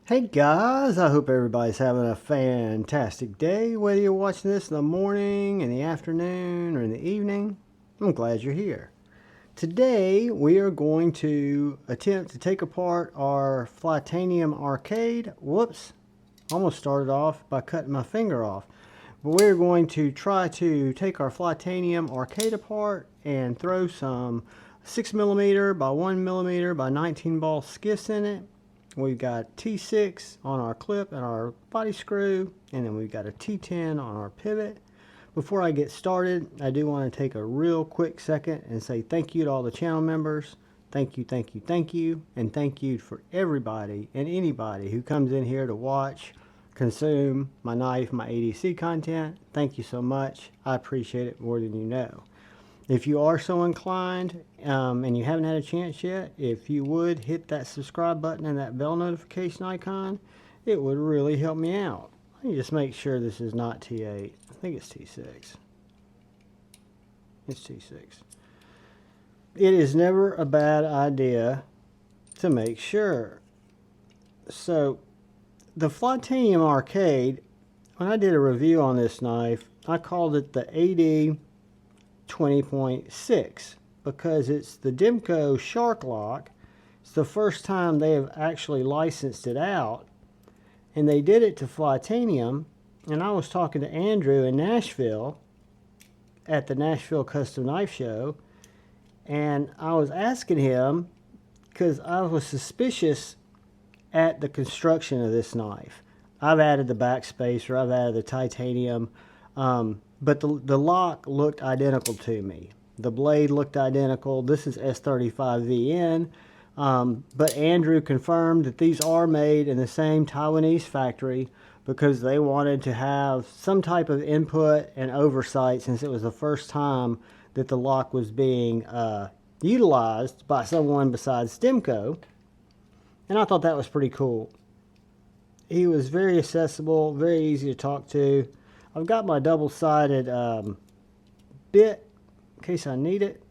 Hey guys, I hope everybody's having a fantastic day, whether you're watching this in the morning, in the afternoon, or in the evening. I'm glad you're here. Today we are going to attempt to take apart our Flytanium arcade. Whoops, almost started off by cutting my finger off. But we're going to try to take our Flytanium arcade apart and throw some 6mm by 1mm by 19 ball skiffs in it. We've got T6 on our clip and our body screw, and then we've got a T10 on our pivot. Before I get started, I do want to take a real quick second and say thank you to all the channel members. Thank you, thank you, thank you, and thank you for everybody and anybody who comes in here to watch, consume my knife, my ADC content. Thank you so much. I appreciate it more than you know. If you are so inclined and you haven't had a chance yet, if you would hit that subscribe button and that bell notification icon, it would really help me out. Let me just make sure this is not T8. I think it's T6. It's T6. It is never a bad idea to make sure. So the Flytanium arcade, when I did a review on this knife, I called it the AD 20.6 because it's the Demco Shark Lock. It's the first time they have actually licensed it out, and they did it to Flytanium. And I was talking to Andrew in Nashville at the Nashville Custom Knife Show, and I was asking him because I was suspicious at the construction of this knife. I've added the backspacer, I've added the titanium, but the lock looked identical to me. The blade looked identical. This is S35VN, but Andrew confirmed that these are made in the same Taiwanese factory because they wanted to have some type of input and oversight since it was the first time that the lock was being utilized by someone besides Demco. And I thought that was pretty cool. He was very accessible, very easy to talk to. I've got my double-sided bit in case I need it.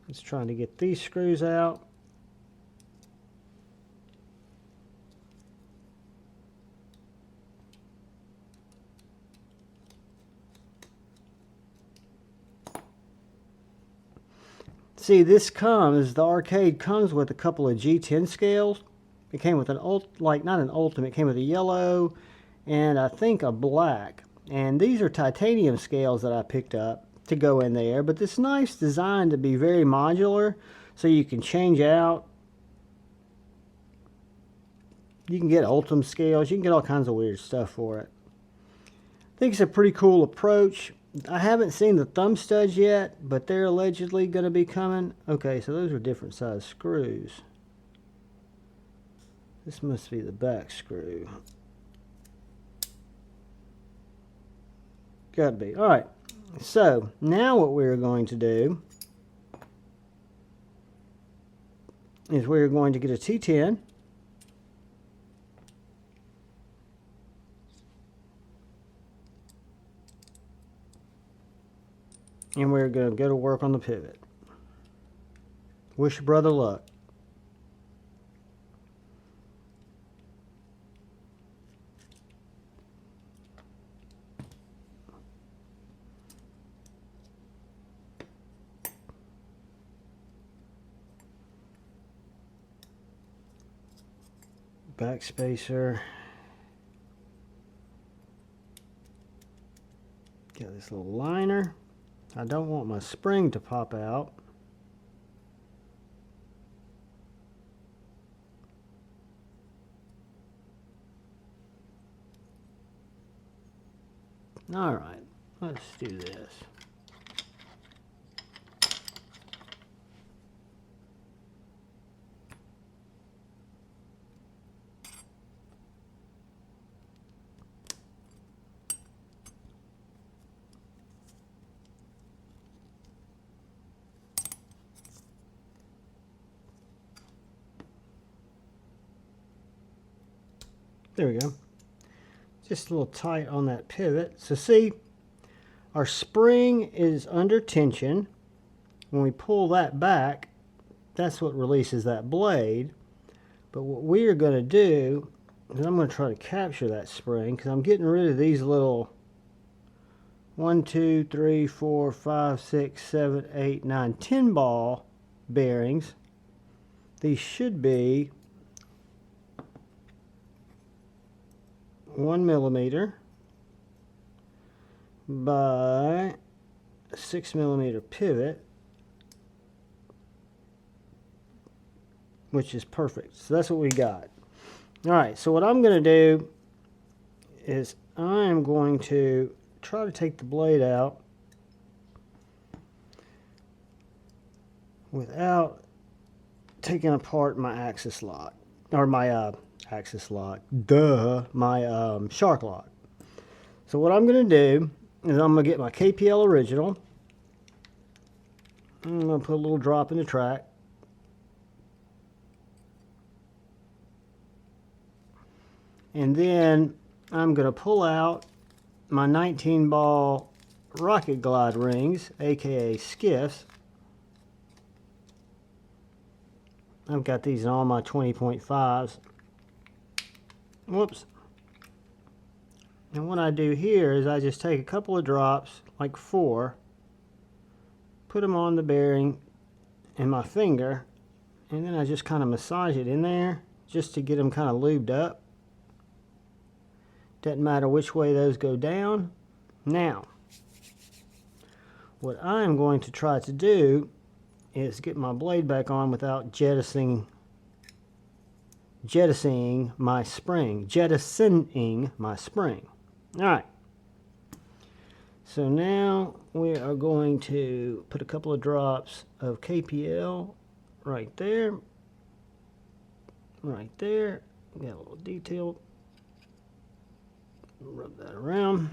Just trying to get these screws out. See, the arcade comes with a couple of G10 scales. It came with not an ultimate, it came with a yellow and I think a black. And these are titanium scales that I picked up to go in there. But this knife's designed to be very modular, so you can change out. You can get Ultim scales, you can get all kinds of weird stuff for it. I think it's a pretty cool approach. I haven't seen the thumb studs yet, but they're allegedly going to be coming. Okay, so those are different size screws. This must be the back screw. Gotta be. Alright, so now what we're going to do is we're going to get a T10. And we're going to go to work on the pivot. Wish your brother luck. Backspacer. Got this little liner. I don't want my spring to pop out. All right, let's do this. There we go. Just a little tight on that pivot. So see, our spring is under tension. When we pull that back, that's what releases that blade. But what we are going to do is I'm going to try to capture that spring, because I'm getting rid of these little 1, 2, 3, 4, 5, 6, 7, 8, 9, 10 ball bearings. These should be 1 millimeter by a 6 millimeter pivot, which is perfect. So that's what we got. All right, so what I'm going to do is I'm going to try to take the blade out without taking apart my axis lock, or my axis lock, my shark lock. So what I'm going to do is I'm going to get my KPL original. I'm going to put a little drop in the track. And then I'm going to pull out my 19 ball rocket glide rings, aka skiffs. I've got these in all my 20.5s. Whoops. And what I do here is I just take a couple of drops, like 4, put them on the bearing in my finger, and then I just kind of massage it in there just to get them kind of lubed up. Doesn't matter which way those go down. Now, what I'm going to try to do is get my blade back on without jettisoning my spring. Alright. So now we are going to put a couple of drops of KPL right there. Right there. Got a little detail. Rub that around.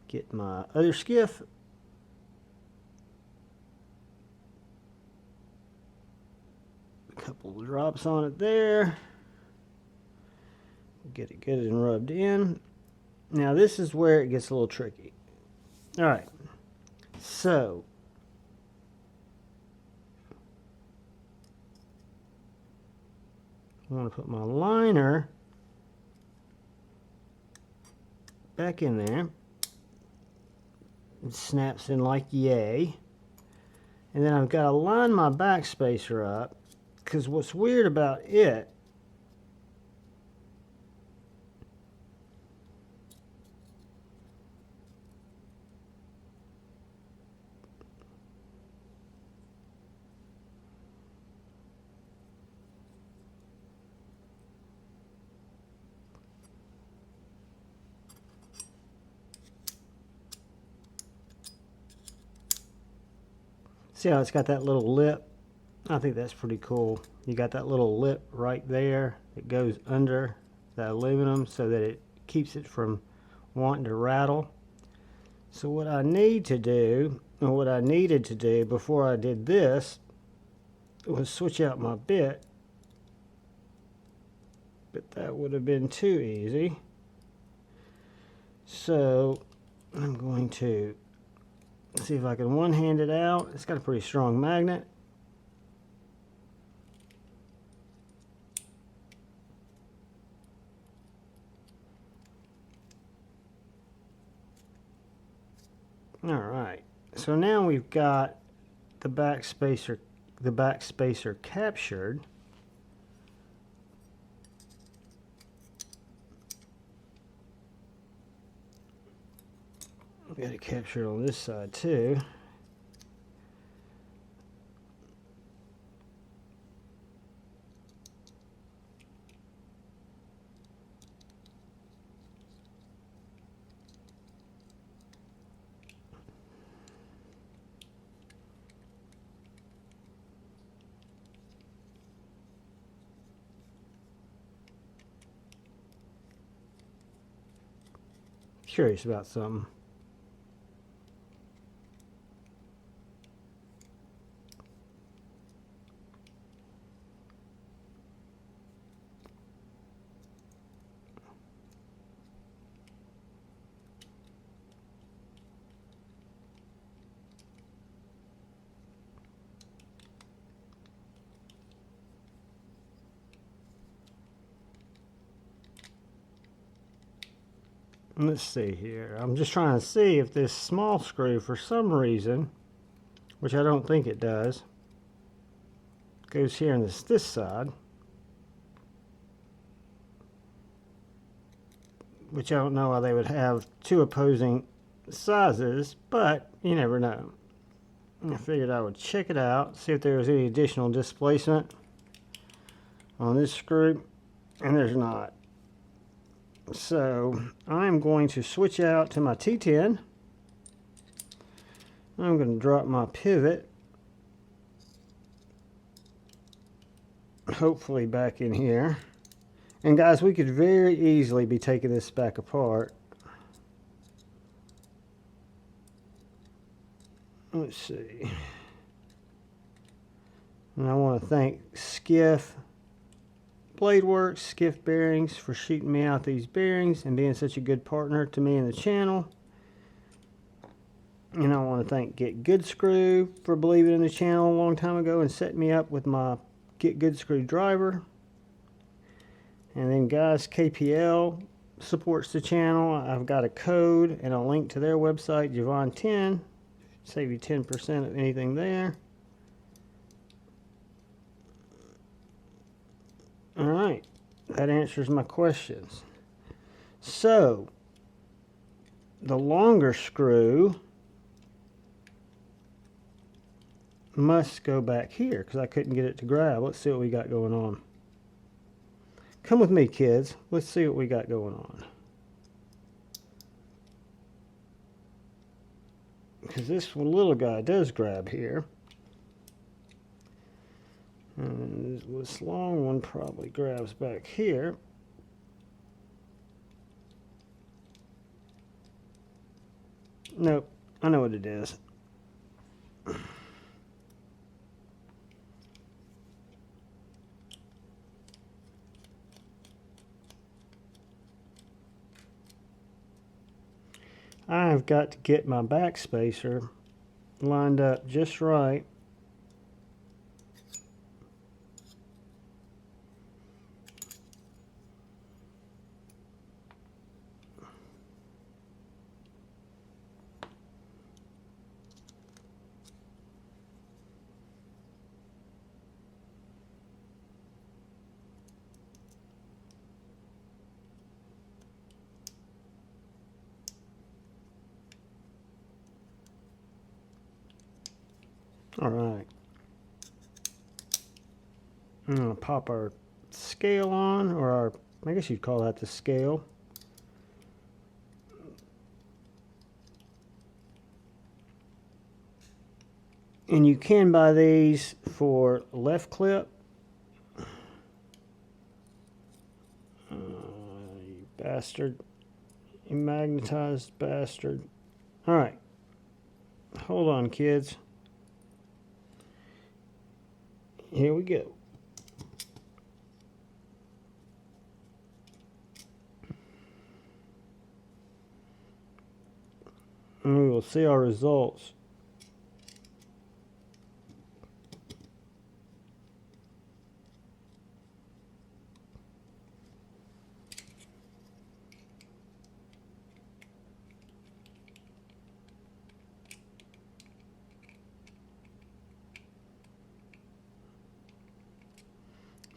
Get my other skiff. A couple of drops on it there. Get it good and rubbed in. Now this is where it gets a little tricky. Alright. So I want to put my liner back in there. It snaps in like yay. And then I've got to line my backspacer up, because what's weird about it see how it's got that little lip? I think that's pretty cool. You got that little lip right there. It goes under the aluminum so that it keeps it from wanting to rattle. So what I need to do, or what I needed to do before I did this, was switch out my bit. But that would have been too easy. So I'm going to see if I can one-hand it out. It's got a pretty strong magnet. Alright, so now we've got the back spacer captured. We've got it captured on this side too. Curious about something. Let's see here. I'm just trying to see if this small screw, for some reason, which I don't think it does, goes here on this side, which I don't know why they would have two opposing sizes, but you never know. I figured I would check it out, see if there was any additional displacement on this screw, and there's not. So I'm going to switch out to my T10. I'm going to drop my pivot, hopefully back in here. And guys, we could very easily be taking this back apart. Let's see. And I want to thank Skiff Bladeworks, Skiff Bearings, for shooting me out these bearings and being such a good partner to me and the channel. And I want to thank Get GoodSkrew for believing in the channel a long time ago and setting me up with my Get GoodSkrew Driver. And then guys, KPL supports the channel. I've got a code and a link to their website, Javon10. Save you 10% of anything there. Alright, that answers my questions. So, the longer screw must go back here because I couldn't get it to grab. Let's see what we got going on. Come with me, kids. Let's see what we got going on. Because this little guy does grab here. And this long one probably grabs back here. Nope, I know what it is. I've got to get my back spacer lined up just right. All right. I'm going to pop our scale on, or our, I guess you'd call that the scale. And you can buy these for left clip. You bastard. You magnetized bastard. All right. Hold on, kids. Here we go. And we will see our results.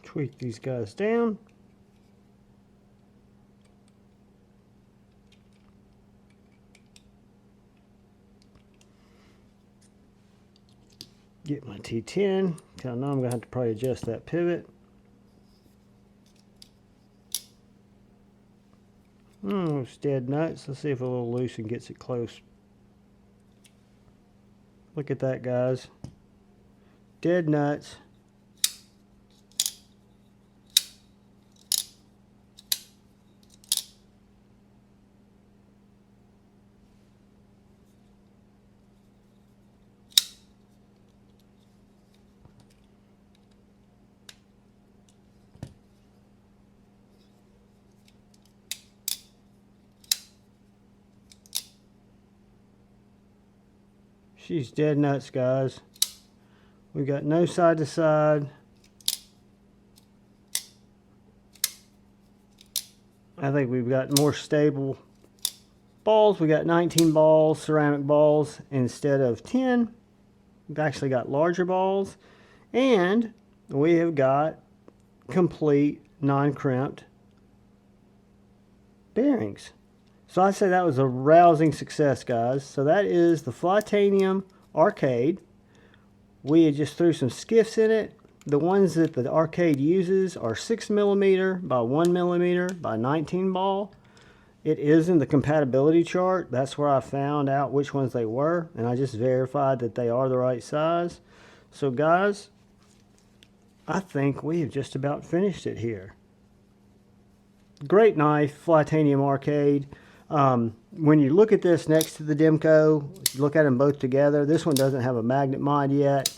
Tweak these guys down. Get my T10. I know I'm going to have to probably adjust that pivot. It's dead nuts. Let's see if a little loose and gets it close. Look at that, guys. Dead nuts. She's dead nuts, guys. We got no side to side. I think we've got more stable Balls, we got 19 balls, ceramic balls instead of 10. We've actually got larger balls. And we have got complete non-crimped bearings. So I'd say that was a rousing success, guys. So that is the Flytanium Arcade. We had just threw some skiffs in it. The ones that the Arcade uses are 6mm by 1mm by 19 ball. It is in the compatibility chart. That's where I found out which ones they were, and I just verified that they are the right size. So guys, I think we have just about finished it here. Great knife, Flytanium Arcade. When you look at this next to the Demco, look at them both together. This one doesn't have a magnet mod yet,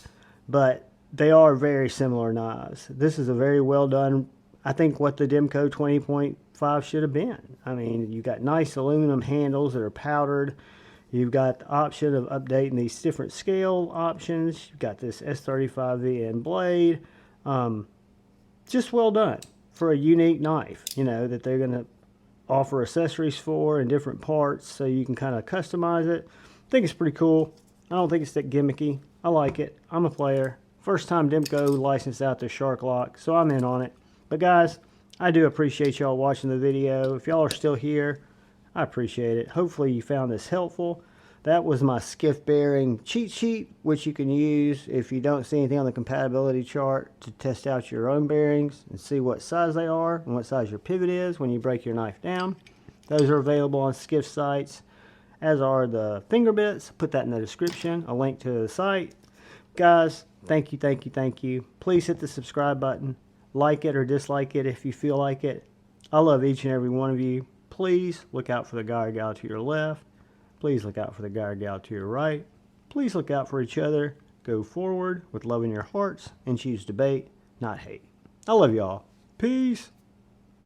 but they are very similar knives. This is a very well done, I think, what the Demco 20.5 should have been. I mean, you've got nice aluminum handles that are powdered. You've got the option of updating these different scale options. You've got this S35VN blade. Just well done for a unique knife, you know, that they're going to offer accessories for and different parts so you can kind of customize it. I think it's pretty cool. I don't think it's that gimmicky. I like it. I'm a player. First time Demco licensed out their Shark Lock, so I'm in on it. But guys, I do appreciate y'all watching the video. If y'all are still here, I appreciate it. Hopefully you found this helpful. That was my skiff bearing cheat sheet, which you can use if you don't see anything on the compatibility chart to test out your own bearings and see what size they are and what size your pivot is when you break your knife down. Those are available on skiff sites, as are the finger bits. Put that in the description, a link to the site. Guys, thank you, thank you, thank you. Please hit the subscribe button. Like it or dislike it if you feel like it. I love each and every one of you. Please look out for the guy or gal to your left. Please look out for the guy or gal to your right. Please look out for each other. Go forward with love in your hearts and choose debate, not hate. I love y'all. Peace.